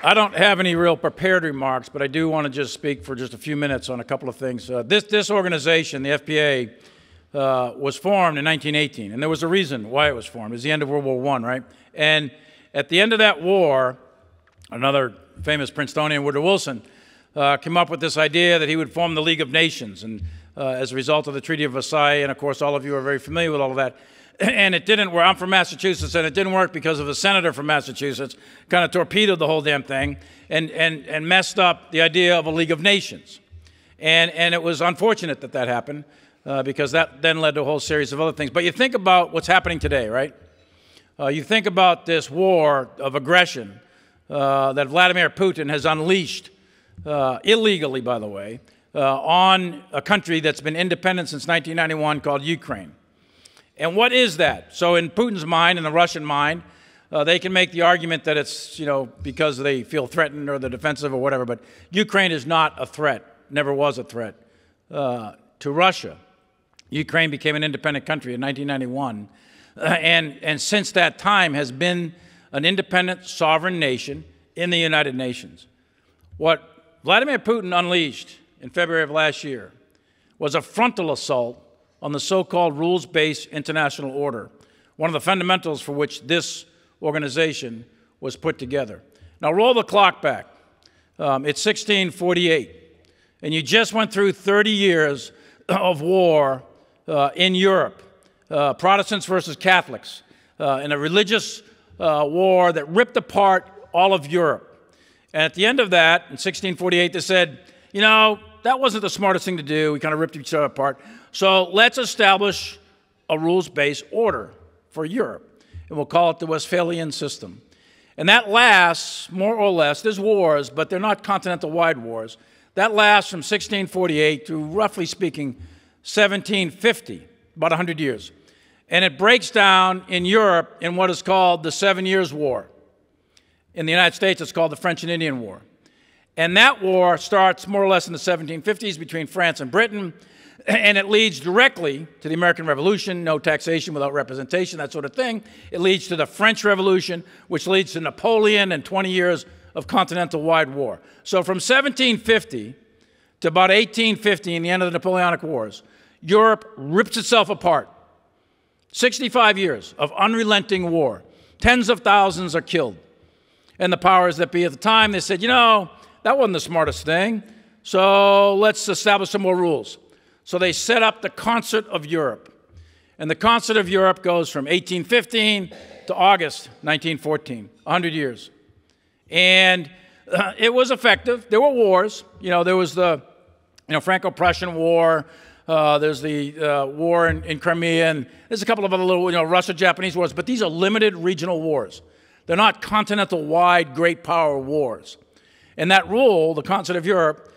I don't have any real prepared remarks, but I do want to just speak for just a few minutes on a couple of things. This organization, the FPA, was formed in 1918, and there was a reason why it was formed. It was the end of World War I, right? And at the end of that war, another famous Princetonian, Woodrow Wilson, came up with this idea that he would form the League of Nations, and as a result of the Treaty of Versailles, and of course all of you are very familiar with all of that. And it didn't work. I'm from Massachusetts, and it didn't work because of a senator from Massachusetts kind of torpedoed the whole damn thing and messed up the idea of a League of Nations. And it was unfortunate that that happened because that then led to a whole series of other things. But you think about what's happening today, right? You think about this war of aggression that Vladimir Putin has unleashed, illegally, by the way, on a country that's been independent since 1991 called Ukraine. And what is that? So in Putin's mind, in the Russian mind, they can make the argument that it's, because they feel threatened or they're defensive or whatever, but Ukraine is not a threat, never was a threat to Russia. Ukraine became an independent country in 1991, and since that time has been an independent sovereign nation in the United Nations. What Vladimir Putin unleashed in February of last year was a frontal assault on the so-called rules-based international order, one of the fundamentals for which this organization was put together. Now roll the clock back. It's 1648, and you just went through 30 years of war in Europe, Protestants versus Catholics, in a religious war that ripped apart all of Europe. And at the end of that, in 1648, they said, that wasn't the smartest thing to do. We kind of ripped each other apart. So let's establish a rules-based order for Europe, and we'll call it the Westphalian system. And that lasts, more or less, there's wars, but they're not continental-wide wars. That lasts from 1648 to, roughly speaking, 1750, about 100 years. And it breaks down in Europe in what is called the 7 Years' War. In the United States, it's called the French and Indian War. And that war starts more or less in the 1750s between France and Britain, and it leads directly to the American Revolution, no taxation without representation, that sort of thing. It leads to the French Revolution, which leads to Napoleon and 20 years of continental-wide war. So from 1750 to about 1850, in the end of the Napoleonic Wars, Europe rips itself apart. 65 years of unrelenting war. Tens of thousands are killed. And the powers that be at the time, they said, that wasn't the smartest thing, so let's establish some more rules. So they set up the Concert of Europe. And the Concert of Europe goes from 1815 to August 1914, 100 years. And it was effective. There were wars. There was the Franco-Prussian War. There's the war in Crimea. And there's a couple of other little Russo-Japanese wars. But these are limited regional wars. They're not continental-wide great power wars. And that rule, the Concert of Europe,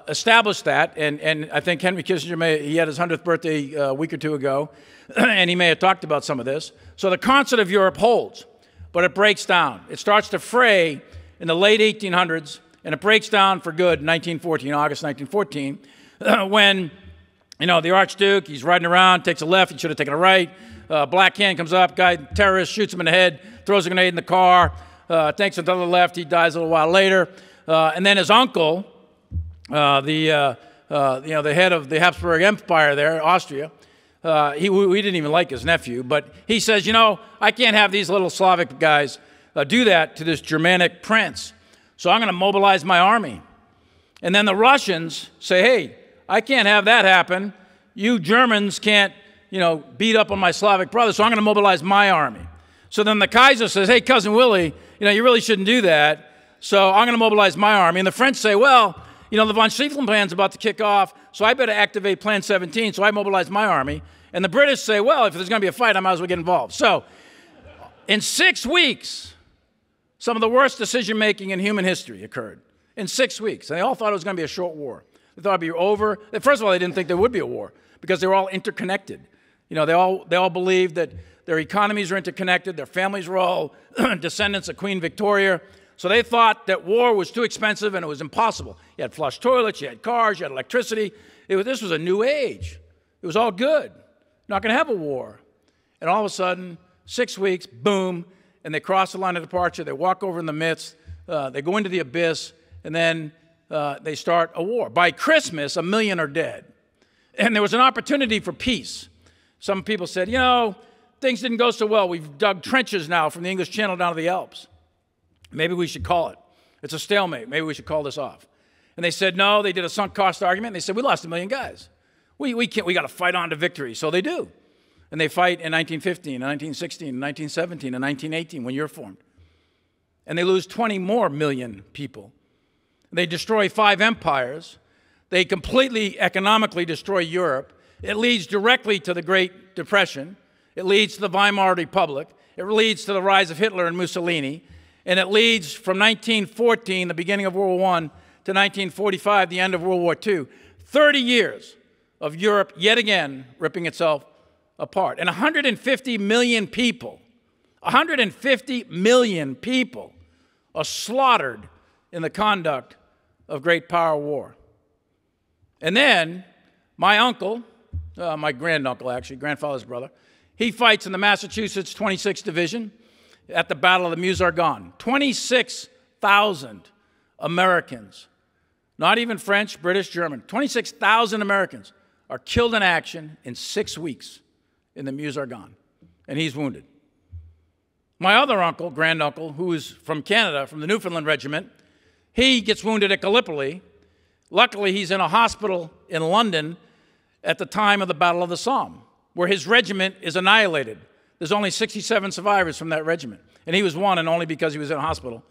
established that, and I think Henry Kissinger he had his 100th birthday a week or two ago, and he may have talked about some of this. So the Concert of Europe holds, but it breaks down. It starts to fray in the late 1800s, and it breaks down for good in 1914, August 1914, when, the Archduke, he's riding around, takes a left, he should have taken a right, black hand comes up, terrorist shoots him in the head, throws a grenade in the car, takes another left, he dies a little while later, and then his uncle, the head of the Habsburg Empire there, Austria, we didn't even like his nephew, but he says, I can't have these little Slavic guys do that to this Germanic prince, so I'm going to mobilize my army. And then the Russians say, hey, I can't have that happen. You Germans can't, beat up on my Slavic brother, so I'm going to mobilize my army. So then the Kaiser says, hey, Cousin Willie, you really shouldn't do that, so I'm going to mobilize my army. And the French say, well, the von Stiefeln plan's about to kick off, so I better activate Plan 17, so I mobilize my army. And the British say, well, if there's going to be a fight, I might as well get involved. So in 6 weeks, some of the worst decision-making in human history occurred. In 6 weeks. And they all thought it was going to be a short war. They thought it would be over. First of all, they didn't think there would be a war because they were all interconnected. They all believed that their economies are interconnected, their families were all descendants of Queen Victoria. So they thought that war was too expensive and it was impossible. You had flush toilets, you had cars, you had electricity. This was a new age. It was all good. Not going to have a war. And all of a sudden, 6 weeks, boom, and they cross the line of departure. They walk over in the midst. they go into the abyss, and then they start a war. By Christmas, 1 million are dead. And there was an opportunity for peace. Some people said, you know, things didn't go so well. We've dug trenches now from the English Channel down to the Alps. Maybe we should call it. It's a stalemate. Maybe we should call this off. And they said, no, they did a sunk cost argument. And they said, we lost 1 million guys. We got to fight on to victory. So they do. And they fight in 1915, in 1916, in 1917, in 1918 when you're formed. And they lose 20 more million people. They destroy 5 empires. They completely economically destroy Europe. It leads directly to the Great Depression. It leads to the Weimar Republic. It leads to the rise of Hitler and Mussolini. And it leads from 1914, the beginning of World War I, to 1945, the end of World War II. 30 years of Europe, yet again, ripping itself apart. And 150 million people, 150 million people are slaughtered in the conduct of great power war. And then my uncle, my granduncle actually, grandfather's brother, he fights in the Massachusetts 26th Division at the Battle of the Meuse-Argonne. 26,000 Americans, not even French, British, German, 26,000 Americans are killed in action in 6 weeks in the Meuse-Argonne, and he's wounded. My other uncle, granduncle, who is from Canada, from the Newfoundland Regiment, he gets wounded at Gallipoli. Luckily, he's in a hospital in London at the time of the Battle of the Somme, where his regiment is annihilated. There's only 67 survivors from that regiment, and he was one, and only because he was in a hospital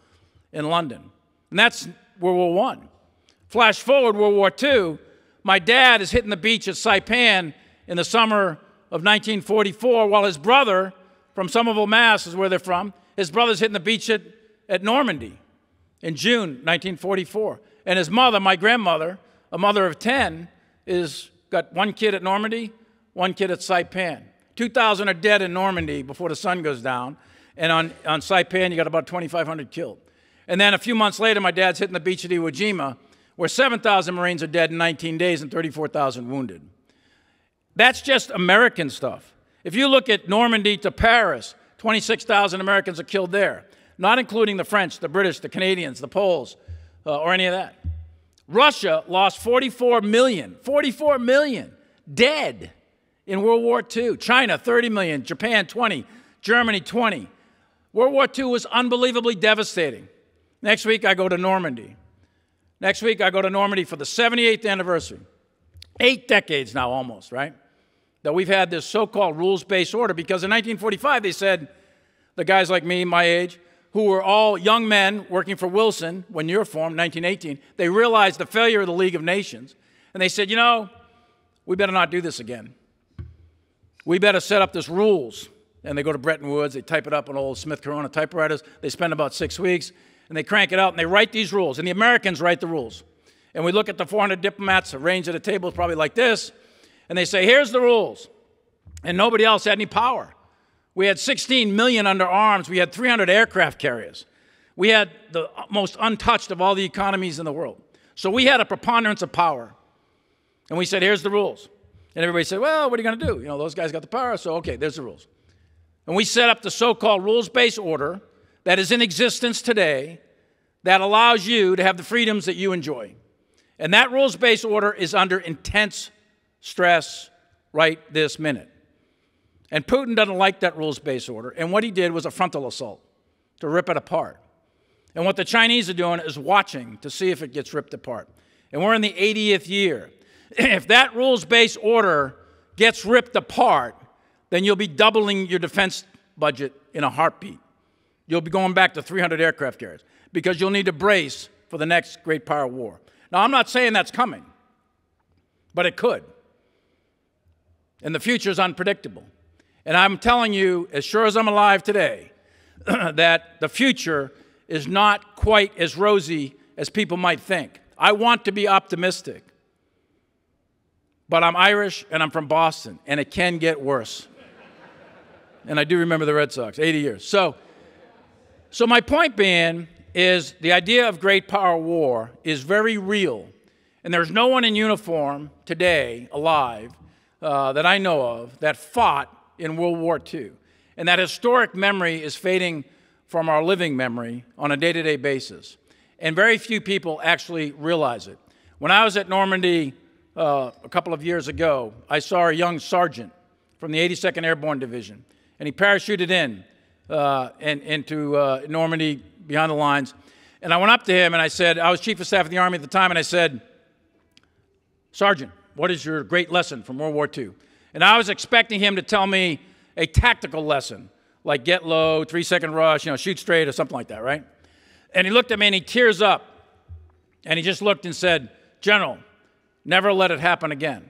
in London. And that's World War I. Flash forward World War II, my dad is hitting the beach at Saipan in the summer of 1944, while his brother, from Somerville, Mass. is where they're from, his brother's hitting the beach at Normandy in June 1944. And his mother, my grandmother, a mother of 10, is got 1 kid at Normandy, 1 kid at Saipan. 2,000 are dead in Normandy before the sun goes down. And on Saipan, you got about 2,500 killed. And then a few months later, my dad's hitting the beach at Iwo Jima, where 7,000 Marines are dead in 19 days and 34,000 wounded. That's just American stuff. If you look at Normandy to Paris, 26,000 Americans are killed there, not including the French, the British, the Canadians, the Poles, or any of that. Russia lost 44 million dead in World War II. China, 30 million. Japan, 20. Germany, 20. World War II was unbelievably devastating. Next week, I go to Normandy. Next week, I go to Normandy for the 78th anniversary. 8 decades now almost, right? That we've had this so-called rules-based order, because in 1945, they said, the guys like me, my age, who were all young men working for Wilson when you were formed, 1918, they realized the failure of the League of Nations, and they said, you know, we better not do this again. We better set up this rules. And they go to Bretton Woods, they type it up on old Smith Corona typewriters, they spend about 6 weeks, and they crank it out, and they write these rules, and the Americans write the rules. And we look at the 400 diplomats arranged at a table probably like this, and they say, here's the rules. And nobody else had any power. We had 16 million under arms. We had 300 aircraft carriers. We had the most untouched of all the economies in the world. So we had a preponderance of power. And we said, here's the rules. And everybody said, well, what are you going to do? You know, those guys got the power, so okay, there's the rules. And we set up the so-called rules-based order that is in existence today that allows you to have the freedoms that you enjoy. And that rules-based order is under intense stress right this minute. And Putin doesn't like that rules-based order. And what he did was a frontal assault to rip it apart. And what the Chinese are doing is watching to see if it gets ripped apart. And we're in the 80th year. If that rules-based order gets ripped apart, then you'll be doubling your defense budget in a heartbeat. You'll be going back to 300 aircraft carriers because you'll need to brace for the next great power war. Now, I'm not saying that's coming, but it could. And the future is unpredictable. And I'm telling you, as sure as I'm alive today, that the future is not quite as rosy as people might think. I want to be optimistic. But I'm Irish, and I'm from Boston, and it can get worse. And I do remember the Red Sox, 80 years. So my point being is the idea of great power war is very real. And there's no one in uniform today alive that I know of that fought in World War II. And that historic memory is fading from our living memory on a day-to-day basis. And very few people actually realize it. When I was at Normandy a couple of years ago, I saw a young sergeant from the 82nd Airborne Division, and he parachuted into Normandy behind the lines. And I went up to him and I said, I was Chief of Staff of the Army at the time, and I said, Sergeant, what is your great lesson from World War II? And I was expecting him to tell me a tactical lesson, like get low, 3-second rush, shoot straight or something like that, right? And he looked at me and he tears up, and he just looked and said, General, never let it happen again.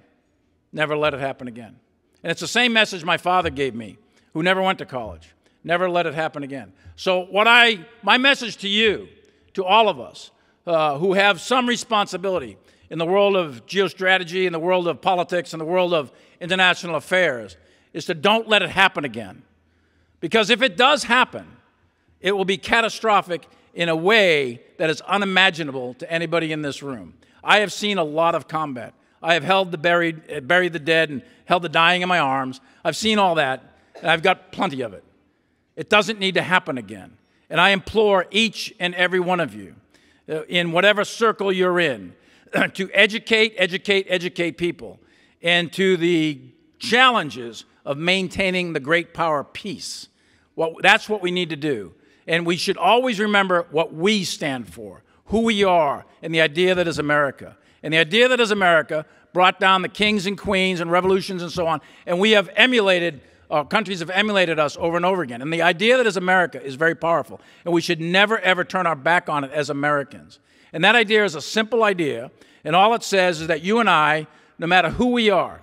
Never let it happen again. And it's the same message my father gave me, who never went to college. Never let it happen again. So my message to you, to all of us who have some responsibility in the world of geostrategy, in the world of politics, in the world of international affairs, is to don't let it happen again. Because if it does happen, it will be catastrophic in a way that is unimaginable to anybody in this room. I have seen a lot of combat. I have held the buried the dead and held the dying in my arms. I've seen all that, and I've got plenty of it. It doesn't need to happen again. And I implore each and every one of you, in whatever circle you're in, to educate people into the challenges of maintaining the great power of peace. That's what we need to do. And we should always remember what we stand for, who we are, and the idea that is America. And the idea that is America brought down the kings and queens and revolutions and so on. And we have emulated, countries have emulated us over and over again. And the idea that is America is very powerful. And we should never, ever turn our back on it as Americans. And that idea is a simple idea. And all it says is that you and I, no matter who we are,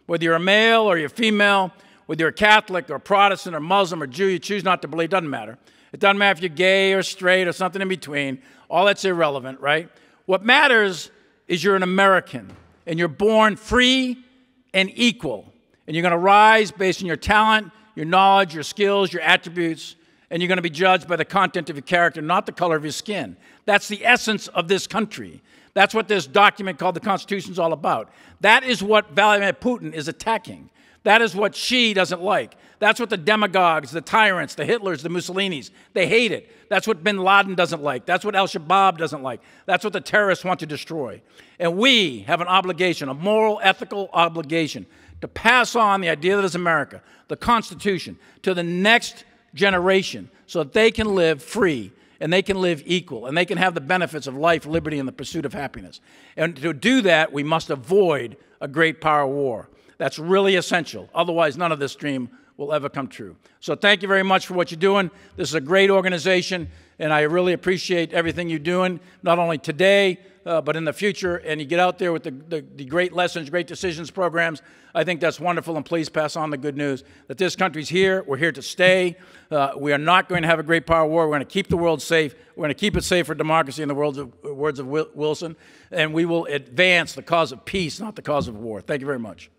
whether you're a male or you're female, whether you're a Catholic or Protestant or Muslim or Jew, you choose not to believe, doesn't matter. It doesn't matter if you're gay or straight or something in between. All that's irrelevant, right? What matters is you're an American, and you're born free and equal. And you're going to rise based on your talent, your knowledge, your skills, your attributes, and you're going to be judged by the content of your character, not the color of your skin. That's the essence of this country. That's what this document called the Constitution is all about. That is what Vladimir Putin is attacking. That is what Xi doesn't like. That's what the demagogues, the tyrants, the Hitlers, the Mussolinis, they hate it. That's what bin Laden doesn't like. That's what al-Shabaab doesn't like. That's what the terrorists want to destroy. And we have an obligation, a moral, ethical obligation, to pass on the idea that is America, the Constitution, to the next generation so that they can live free and they can live equal and they can have the benefits of life, liberty, and the pursuit of happiness. And to do that, we must avoid a great power war. That's really essential. Otherwise, none of this dream will ever come true. So thank you very much for what you're doing. This is a great organization, and I really appreciate everything you're doing, not only today, but in the future. And you get out there with the great lessons, great decisions programs. I think that's wonderful, and please pass on the good news that this country's here. We're here to stay. We are not going to have a great power war. We're going to keep the world safe. We're going to keep it safe for democracy, in the words of Wilson. And we will advance the cause of peace, not the cause of war. Thank you very much.